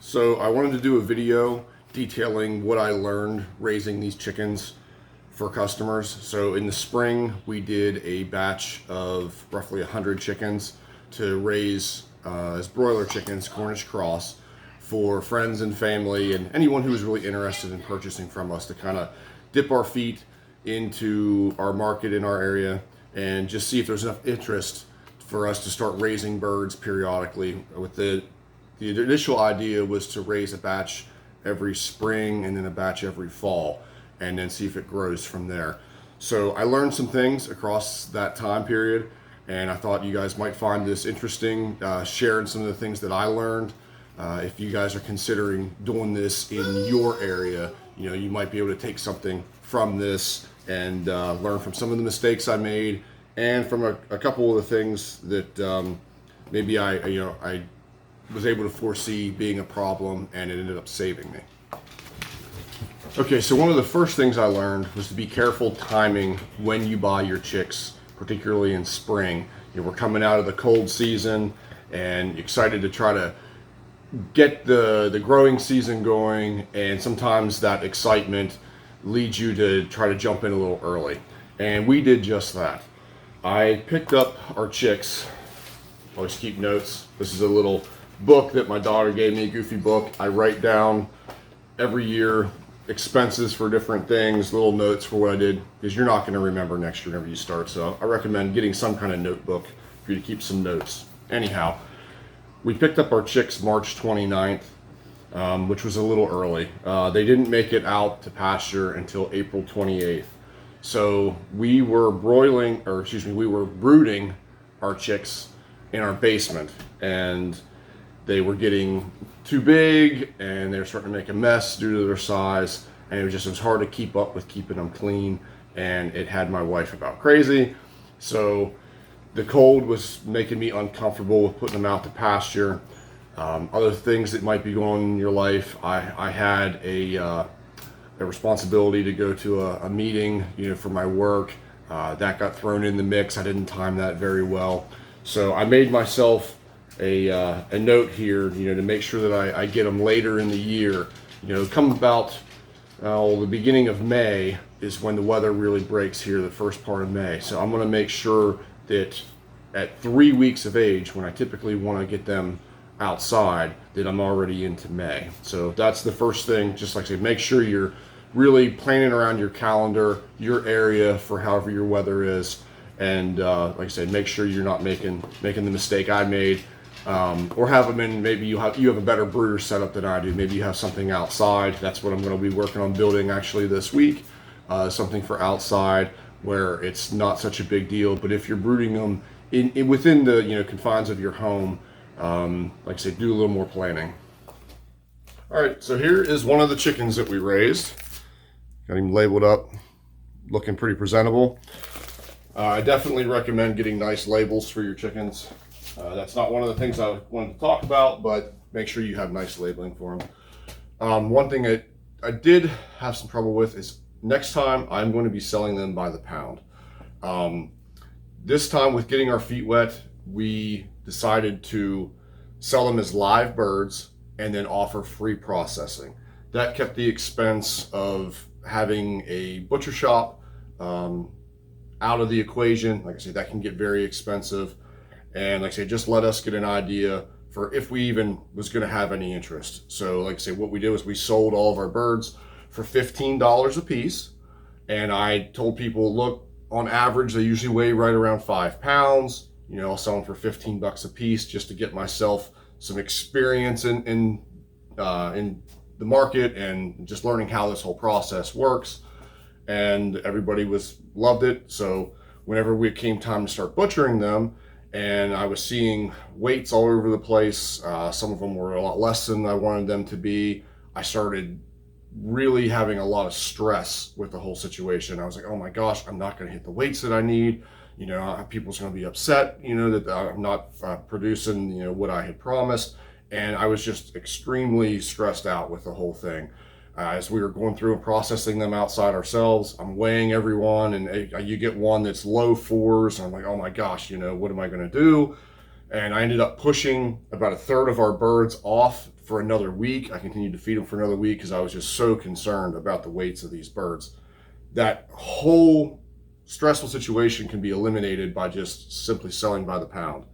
So I wanted to do a video detailing what I learned raising these chickens for customers. So in the spring, we did a batch of roughly 100 chickens to raise as broiler chickens, Cornish cross, for friends and family and anyone who was really interested in purchasing from us to kind of dip our feet into our market in our area and just see if there's enough interest for us to start raising birds periodically. With the initial idea was to raise a batch every spring and then a batch every fall, and then see if it grows from there. So I learned some things across that time period, and I thought you guys might find this interesting, sharing some of the things that I learned. If you guys are considering doing this in your area, you might be able to take something from this and learn from some of the mistakes I made and from a couple of the things that maybe I was able to foresee being a problem, and it ended up saving me. Okay, so one of the first things I learned was to be careful timing when you buy your chicks, particularly in spring. We're coming out of the cold season and excited to try to get the growing season going, and sometimes that excitement leads you to try to jump in a little early. And we did just that. I picked up our chicks. I always keep notes. This is a little book that my daughter gave me, a goofy book. I write down every year expenses for different things, little notes for what I did, because you're not going to remember next year whenever you start. So I recommend getting some kind of notebook for you to keep some notes. Anyhow, we picked up our chicks March 29th, which was a little early. They didn't make it out to pasture until April 28th. So we were brooding our chicks in our basement, and they were getting too big and they were starting to make a mess due to their size, and it was hard to keep up with keeping them clean, and it had my wife about crazy. So the cold was making me uncomfortable with putting them out to pasture. Other things that might be going on in your life, I had a responsibility to go to a meeting, for my work. That got thrown in the mix. I didn't time that very well. So I made myself a note here, to make sure that I get them later in the year. Come about the beginning of May is when the weather really breaks here, the first part of May. So I'm going to make sure that at 3 weeks of age, when I typically want to get them outside, that I'm already into May. So that's the first thing. Just like I said, make sure you're really planning around your calendar, your area, for however your weather is. And like I said, make sure you're not making the mistake I made. Or have them in, maybe you have a better brooder setup than I do. Maybe you have something outside. That's what I'm going to be working on building actually this week. Something for outside where it's not such a big deal. But if you're brooding them within the confines of your home, like I say, do a little more planning. All right, so here is one of the chickens that we raised. Got him labeled up, looking pretty presentable. I definitely recommend getting nice labels for your chickens. That's not one of the things I wanted to talk about, but make sure you have nice labeling for them. One thing I did have some trouble with is next time I'm going to be selling them by the pound. This time, with getting our feet wet, we decided to sell them as live birds and then offer free processing. That kept the expense of having a butcher shop out of the equation. Like I said, that can get very expensive. And like I say, just let us get an idea for if we even was going to have any interest. So like I say, what we did was we sold all of our birds for $15 a piece. And I told people, look, on average, they usually weigh right around 5 pounds. I'll sell them for $15 a piece just to get myself some experience in the market and just learning how this whole process works. And everybody loved it. So whenever it came time to start butchering them, and I was seeing weights all over the place, some of them were a lot less than I wanted them to be, I started really having a lot of stress with the whole situation. I was like, oh my gosh, I'm not going to hit the weights that I need. People's going to be upset, that I'm not producing, what I had promised. And I was just extremely stressed out with the whole thing. As we were going through and processing them outside ourselves, I'm weighing everyone, and you get one that's low 4s, and I'm like, oh my gosh, what am I going to do? And I ended up pushing about a third of our birds off for another week. I continued to feed them for another week because I was just so concerned about the weights of these birds. That whole stressful situation can be eliminated by just simply selling by the pound.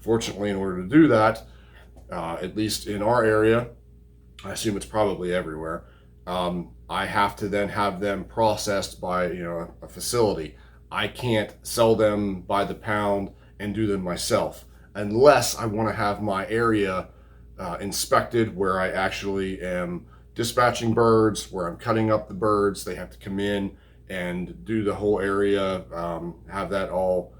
Fortunately, in order to do that, at least in our area, I assume it's probably everywhere, I have to then have them processed by a facility. I can't sell them by the pound and do them myself unless I want to have my area inspected, where I actually am dispatching birds, where I'm cutting up the birds. They have to come in and do the whole area, have that all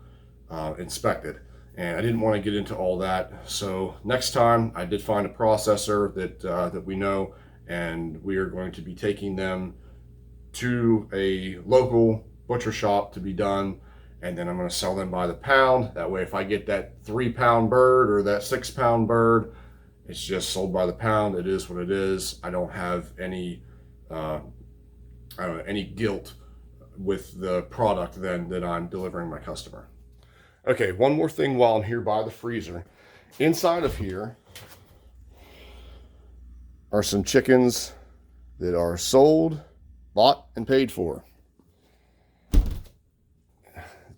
inspected. And I didn't want to get into all that. So next time I did find a processor that we know, and we are going to be taking them to a local butcher shop to be done. And then I'm going to sell them by the pound. That way, if I get that 3-pound bird or that 6-pound bird, it's just sold by the pound. It is what it is. I don't have any, any guilt with the product then that I'm delivering my customer. Okay, one more thing while I'm here by the freezer. Inside of here are some chickens that are sold, bought, and paid for.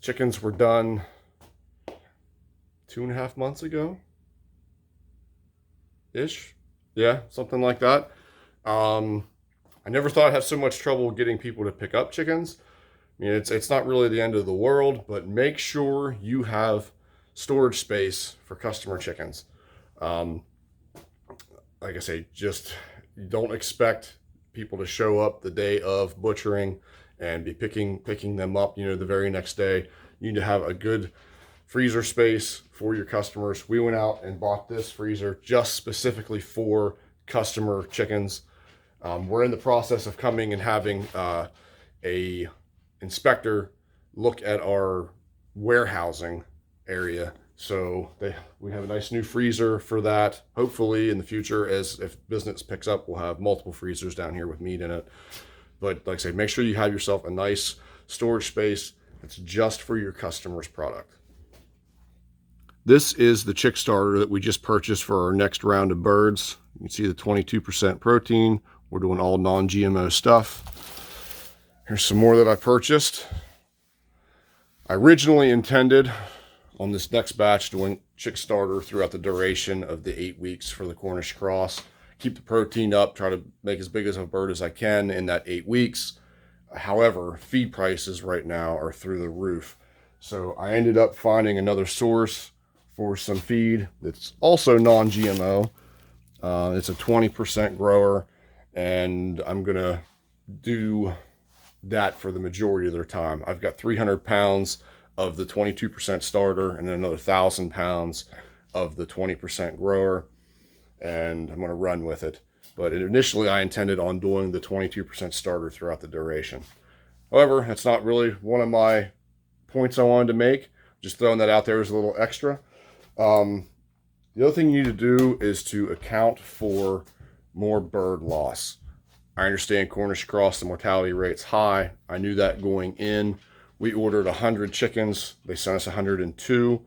Chickens were done 2.5 months ago ish. Yeah, something like that. I never thought I'd have so much trouble getting people to pick up chickens. I mean, it's not really the end of the world, but make sure you have storage space for customer chickens. Like I say, just don't expect people to show up the day of butchering and be picking them up, the very next day. You need to have a good freezer space for your customers. We went out and bought this freezer just specifically for customer chickens. We're in the process of coming and having a inspector look at our warehousing area. So we have a nice new freezer for that. Hopefully in the future, if business picks up, we'll have multiple freezers down here with meat in it. But like I say, make sure you have yourself a nice storage space that's just for your customer's product. This is the chick starter that we just purchased for our next round of birds. You can see the 22% protein. We're doing all non-GMO stuff. Here's some more that I purchased. I originally intended on this next batch doing chick starter throughout the duration of the 8 weeks for the Cornish cross. Keep the protein up, try to make as big as a bird as I can in that 8 weeks. However, feed prices right now are through the roof. So I ended up finding another source for some feed that's also non-GMO. It's a 20% grower, and I'm gonna do that for the majority of their time. I've got 300 pounds of the 22% starter and then another 1,000 pounds of the 20% grower, and I'm going to run with it. But initially I intended on doing the 22% starter throughout the duration. However, that's not really one of my points I wanted to make. Just throwing that out there as a little extra. The other thing you need to do is to account for more bird loss. I understand Cornish cross, the mortality rate's high. I knew that going in. We ordered 100 chickens. They sent us 102.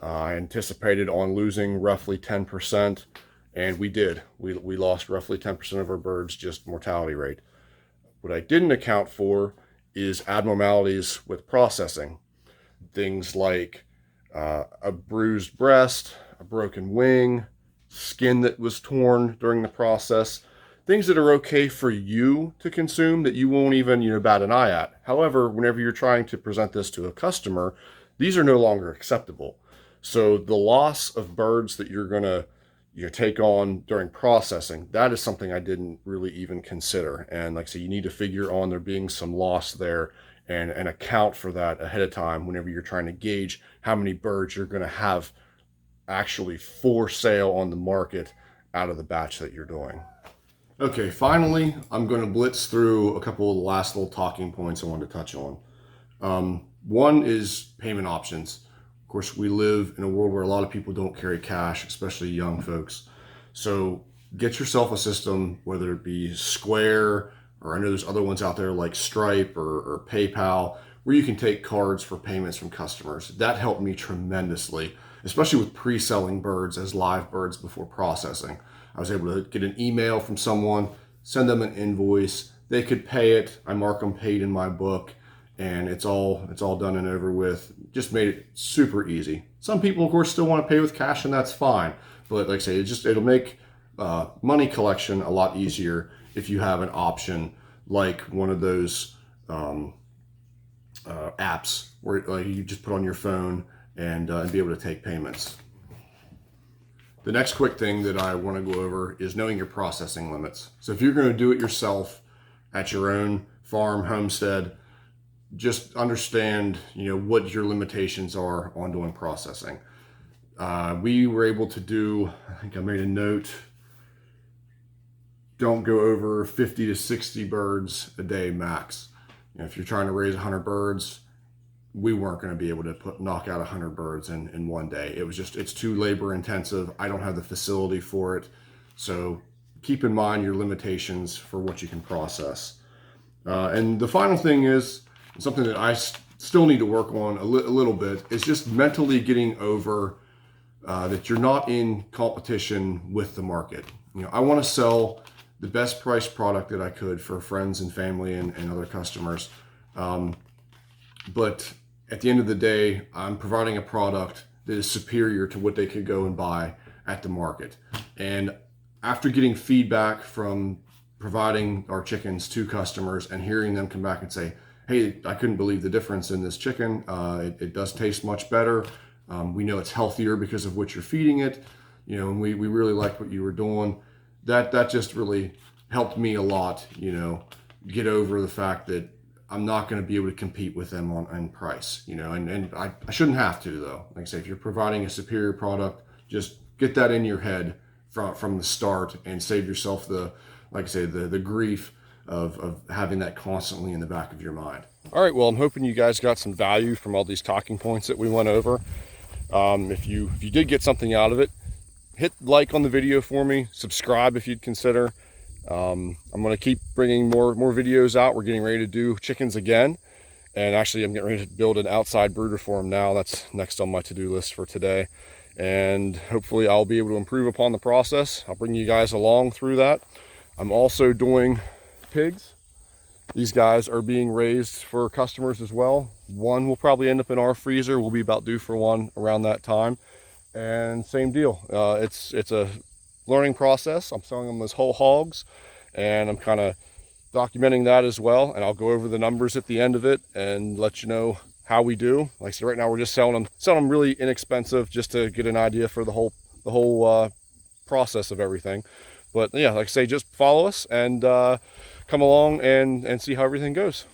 I anticipated on losing roughly 10%, and we did. We lost roughly 10% of our birds, just mortality rate. What I didn't account for is abnormalities with processing. Things like a bruised breast, a broken wing, skin that was torn during the process. Things that are okay for you to consume that you won't even, bat an eye at. However, whenever you're trying to present this to a customer, these are no longer acceptable. So the loss of birds that you're gonna take on during processing, that is something I didn't really even consider. And like I said, you need to figure on there being some loss there and account for that ahead of time whenever you're trying to gauge how many birds you're gonna have actually for sale on the market out of the batch that you're doing. Okay, finally, I'm going to blitz through a couple of the last little talking points I wanted to touch on. One is payment options. Of course, we live in a world where a lot of people don't carry cash, especially young folks. So get yourself a system, whether it be Square, or I know there's other ones out there like Stripe or PayPal, where you can take cards for payments from customers. That helped me tremendously, especially with pre-selling birds as live birds before processing. I was able to get an email from someone, send them an invoice, they could pay it, I mark them paid in my book, and it's all done and over with. Just made it super easy. Some people, of course, still want to pay with cash, and that's fine. But like I say, it'll make money collection a lot easier if you have an option like one of those apps where like you just put on your phone and be able to take payments. The next quick thing that I want to go over is knowing your processing limits. So if you're going to do it yourself at your own farm, homestead, just understand, what your limitations are on doing processing. We were able to do, I think I made a note, don't go over 50 to 60 birds a day max. If you're trying to raise 100 birds, we weren't going to be able to knock out 100 birds in one day. It's too labor intensive. I don't have the facility for it. So keep in mind your limitations for what you can process. And the final thing is something that I still need to work on a little bit, is just mentally getting over that you're not in competition with the market. I want to sell the best priced product that I could for friends and family and other customers. But at the end of the day, I'm providing a product that is superior to what they could go and buy at the market. And after getting feedback from providing our chickens to customers and hearing them come back and say, hey, I couldn't believe the difference in this chicken. It does taste much better. We know it's healthier because of what you're feeding it. And we really liked what you were doing. That just really helped me a lot, get over the fact that I'm not going to be able to compete with them on price, and I shouldn't have to, though. Like I say, if you're providing a superior product, just get that in your head from the start and save yourself the grief of having that constantly in the back of your mind. All right, well, I'm hoping you guys got some value from all these talking points that we went over. If you did get something out of it, hit like on the video for me, subscribe if you'd consider. I'm going to keep bringing more videos out. We're getting ready to do chickens again, and actually I'm getting ready to build an outside brooder for them now. That's next on my to-do list for today, and hopefully I'll be able to improve upon the process. I'll bring you guys along through that. I'm also doing pigs. These guys are being raised for customers as well. One will probably end up in our freezer. We'll be about due for one around that time. And same deal. It's a learning process. I'm selling them as whole hogs, and I'm kind of documenting that as well. And I'll go over the numbers at the end of it and let you know how we do. Like I said, right now we're just selling them really inexpensive, just to get an idea for the whole process of everything. But yeah, like I say, just follow us and come along and see how everything goes.